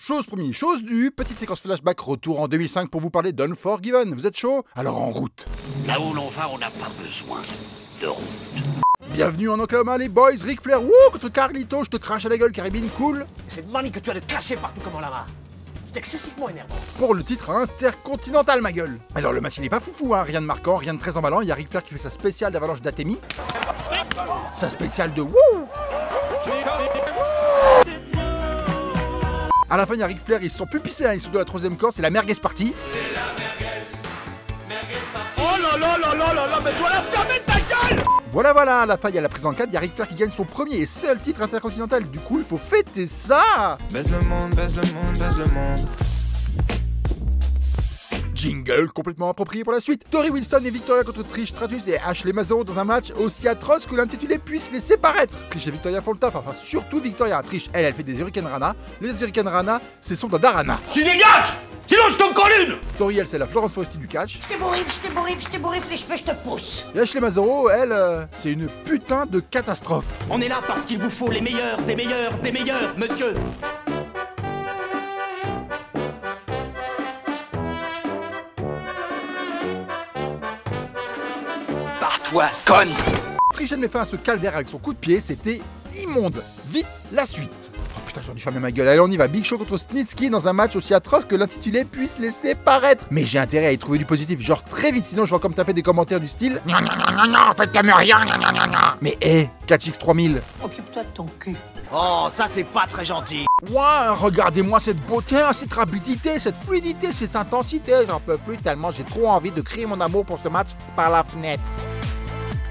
Chose première, chose due, petite séquence flashback, retour en 2005 pour vous parler d'Unforgiven. Vous êtes chaud? Alors en route. Là où l'on va, on n'a pas besoin de route. Bienvenue en Oklahoma les boys, Ric Flair, wouh, contre Carlito, je te crache à la gueule, Caribbean, cool. Cette manie que tu as de cracher partout comme en lama, c'est excessivement énervant. Pour le titre intercontinental, ma gueule. Alors le match il est pas foufou, hein, rien de marquant, rien de très emballant, il y a Ric Flair qui fait sa spéciale d'avalanche d'Atemi. Sa spéciale de wouh. À la fin, il y a Ric Flair, ils se sont plus pissés, hein, ils sont de la troisième corde, c'est la merguez partie. C'est la merguez partie. Oh là là là là là là, mais toi la fermer ta gueule. Voilà, à la fin, il y a la prise en 4, il y a Ric Flair qui gagne son premier et seul titre intercontinental. Du coup, il faut fêter ça. Baise le monde, baise le monde, baise le monde. Jingle complètement approprié pour la suite. Tori Wilson et Victoria contre Trish Stratus et Ashley Massaro dans un match aussi atroce que l'intitulé puisse laisser paraître. Trish et Victoria font le taf, enfin surtout Victoria. Trish, elle fait des Hurricane Rana. Les Hurricane Rana, c'est son Dadarana. Tu dégages! Sinon je t'en colle une! Tori, elle, c'est la Florence Foresti du catch. Je t'ébouriffe, les cheveux, je te pousse. Et Ashley Massaro, elle, c'est une putain de catastrophe. On est là parce qu'il vous faut les meilleurs, des meilleurs, des meilleurs, monsieur! Barre-toi, conne! Trish, elle met fin à ce calvaire avec son coup de pied, c'était immonde. Vite, la suite. Oh putain, j'aurais dû fermer ma gueule. Allez, on y va. Big Show contre Snitsky dans un match aussi atroce que l'intitulé puisse laisser paraître. Mais j'ai intérêt à y trouver du positif, genre très vite, sinon je vais encore me taper des commentaires du style non, faites comme rien, Mais hé, 4X3000. Occupe-toi de ton cul. Oh, ça c'est pas très gentil! Ouah, regardez-moi cette beauté, cette rapidité, cette fluidité, cette intensité. J'en peux plus tellement j'ai trop envie de crier mon amour pour ce match par la fenêtre.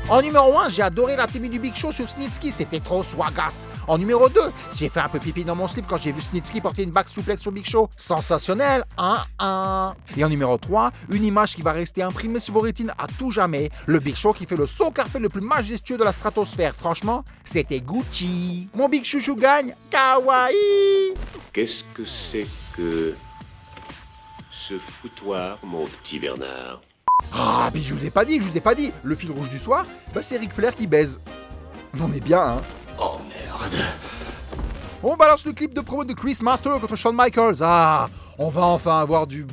En numéro 1, j'ai adoré la tenue du Big Show sur Snitsky, c'était trop swagace. En numéro 2, j'ai fait un peu pipi dans mon slip quand j'ai vu Snitsky porter une back souplex sur Big Show. Sensationnel, 1-1. Et en numéro 3, une image qui va rester imprimée sur vos rétines à tout jamais. Le Big Show qui fait le saut carpé le plus majestueux de la stratosphère. Franchement, c'était Gucci. Mon Big Chouchou gagne, kawaii. Qu'est-ce que c'est que ce foutoir, mon petit Bernard? Ah, mais je vous ai pas dit. Le fil rouge du soir, bah c'est Ric Flair qui baise. On est bien, hein. Oh merde! On balance le clip de promo de Chris Master contre Shawn Michaels. Ah, on va enfin avoir du...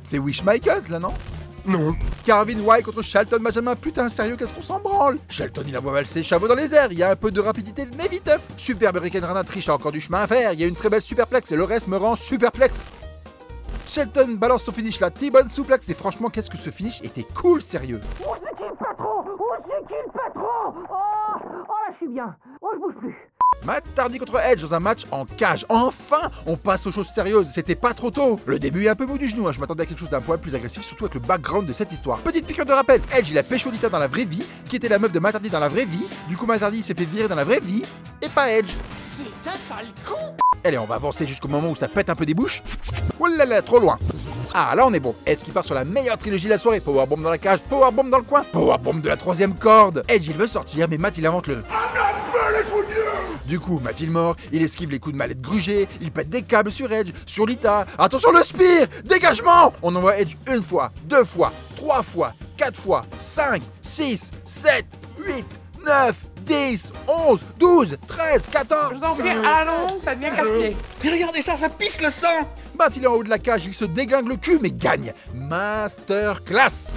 C'est Wish Michaels, là, non? Non. Calvin White contre Shelton Benjamin. Putain, sérieux, qu'est-ce qu'on s'en branle? Shelton, il envoie valser Chavo dans les airs. Il y a un peu de rapidité, mais viteuf. Superbe Hurricane Rana, Trish a encore du chemin à faire. Il y a une très belle superplex et le reste me rend superplexe. Shelton balance son finish là, T-Bone suplex et franchement qu'est-ce que ce finish était cool, sérieux. Oh, c'est qui le patron? Oh, là, je suis bien. Oh, je bouge plus. Matt Hardy contre Edge dans un match en cage. Enfin, on passe aux choses sérieuses. C'était pas trop tôt. Le début est un peu mou du genou. Je m'attendais à quelque chose d'un poil plus agressif, surtout avec le background de cette histoire. Petite piqûre de rappel. Edge, il a pécho Lita dans la vraie vie, qui était la meuf de Matt Hardy dans la vraie vie. Du coup, Matt Hardy s'est fait virer dans la vraie vie, et pas Edge. C'est un sale con. Allez, on va avancer jusqu'au moment où ça pète un peu des bouches. Oh là là, trop loin. Ah, là on est bon. Edge qui part sur la meilleure trilogie de la soirée. Powerbomb dans la cage, powerbomb dans le coin, powerbomb de la troisième corde. Edge il veut sortir, mais Matt il invente le... Du coup, Matt il mord, il esquive les coups de mallette grugés, il pète des câbles sur Edge, sur Lita. Attention le spear, dégagement. On envoie Edge une fois, deux fois, trois fois, quatre fois, 5, 6, 7, 8, 9, 10, 11, 12, 13, 14... Je vous en prie, allons, ça devient casse-pied. Mais regardez ça, ça pisse le sang! Matt il est en haut de la cage, il se déglingue le cul mais gagne. Masterclass.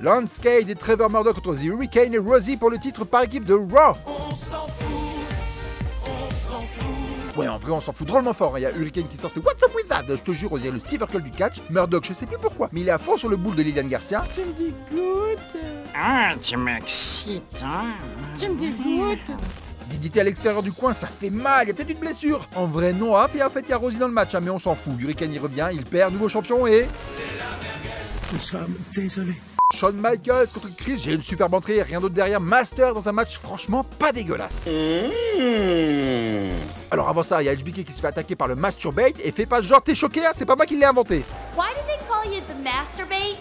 Lance Cade et Trevor Murdoch contre The Hurricane et Rosie pour le titre par équipe de Raw. On s'en fout. Ouais, en vrai, on s'en fout drôlement fort. Il y a Hurricane qui sort, c'est What's up with that? Je te jure, on dirait le Steve Urkel du catch. Murdoch, je sais plus pourquoi, mais il est à fond sur le boule de Liliane Garcia. Tu me dégoûtes. Ah, tu m'excites, hein? Tu me dégoûtes. D'identité à l'extérieur du coin, ça fait mal, il y a peut-être une blessure. En vrai, non, hop, et en fait, il y a Rosie dans le match, hein, mais on s'en fout. Hurricane, il revient, il perd, nouveau champion et... Nous sommes désolés. Shawn Michaels contre Chris, j'ai une superbe entrée, rien d'autre derrière. Master dans un match franchement pas dégueulasse. Alors avant ça, il y a HBK qui se fait attaquer par le Masturbate et fait pas genre t'es choqué, hein, c'est pas moi qui l'ai inventé. Why do they call you the masturbate?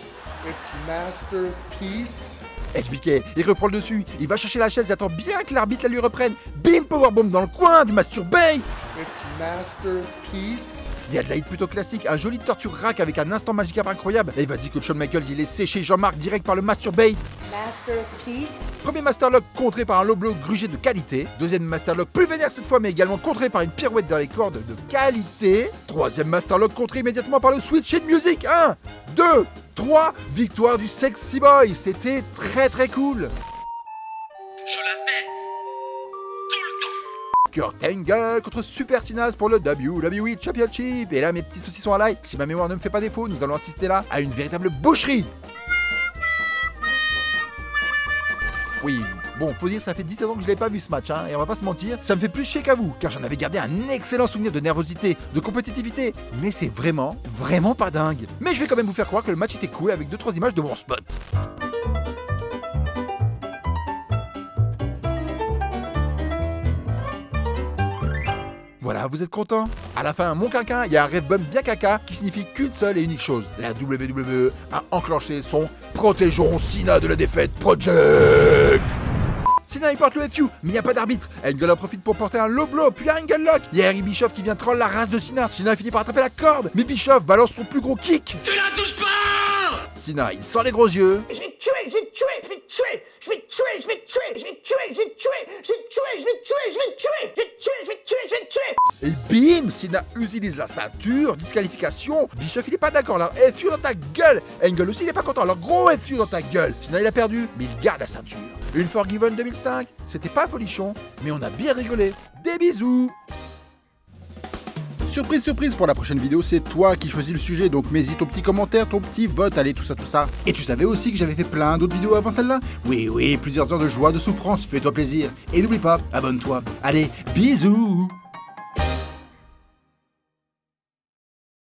It's masterpiece. Expliqué, il reprend le dessus, il va chercher la chaise et attend bien que l'arbitre la lui reprenne. Bim, powerbomb dans le coin du masturbate. It's masterpiece. Il y a de la hit plutôt classique, un joli torture rack avec un instant magique incroyable. Et vas-y que Shawn Michaels il est séché Jean-Marc direct par le masturbate. Masterpiece. Premier masterlock contré par un low blow grugé de qualité. Deuxième masterlock plus vénère cette fois mais également contré par une pirouette dans les cordes de qualité. Troisième masterlock contré immédiatement par le switch in music. 1, 2, 3, victoire du Sexy Boy. C'était très cool. Je la baise. Kurt Angle contre Super Sinas pour le WWE Championship. Et là mes petits saucissons à l'ail, si ma mémoire ne me fait pas défaut, nous allons assister là à une véritable boucherie. Oui, bon, faut dire, ça fait 17 ans que je l'ai pas vu ce match, hein, et on va pas se mentir, ça me fait plus chier qu'à vous, car j'en avais gardé un excellent souvenir de nervosité, de compétitivité, mais c'est vraiment pas dingue. Mais je vais quand même vous faire croire que le match était cool avec 2-3 images de bons spots. Voilà, vous êtes content? À la fin, mon quinquin, il y a un rêve bump bien caca qui signifie qu'une seule et unique chose. La WWE a enclenché son Protégeons Cena de la défaite Project. Cena il porte le FU, mais il n'y a pas d'arbitre. Angle en profite pour porter un low blow, puis un angle lock. Il y a Harry Bischoff qui vient troll la race de Cena. Cena finit par attraper la corde, mais Bischoff balance son plus gros kick. Tu la touches pas! Cena, il sort les gros yeux. Je vais te tuer, je vais te tuer, je vais te tuer, je vais te tuer, je vais te tuer, je vais te tuer, je vais te tuer, je vais te tuer, je vais te tuer, je vais te tuer, je vais te tuer, je vais te tuer, je vais te tuer. Et bim, Cena utilise la ceinture, disqualification. Bischoff il est pas d'accord, alors FU dans ta gueule. Angle aussi il est pas content, alors gros FU dans ta gueule. Cena il a perdu, mais il garde la ceinture. Une Forgiven 2005, c'était pas folichon, mais on a bien rigolé. Des bisous. Surprise, surprise, pour la prochaine vidéo, c'est toi qui choisis le sujet, donc mets-y ton petit commentaire, ton petit vote, allez, tout ça. Et tu savais aussi que j'avais fait plein d'autres vidéos avant celle-là? Oui, plusieurs heures de joie, de souffrance, fais-toi plaisir. Et n'oublie pas, abonne-toi. Allez, bisous.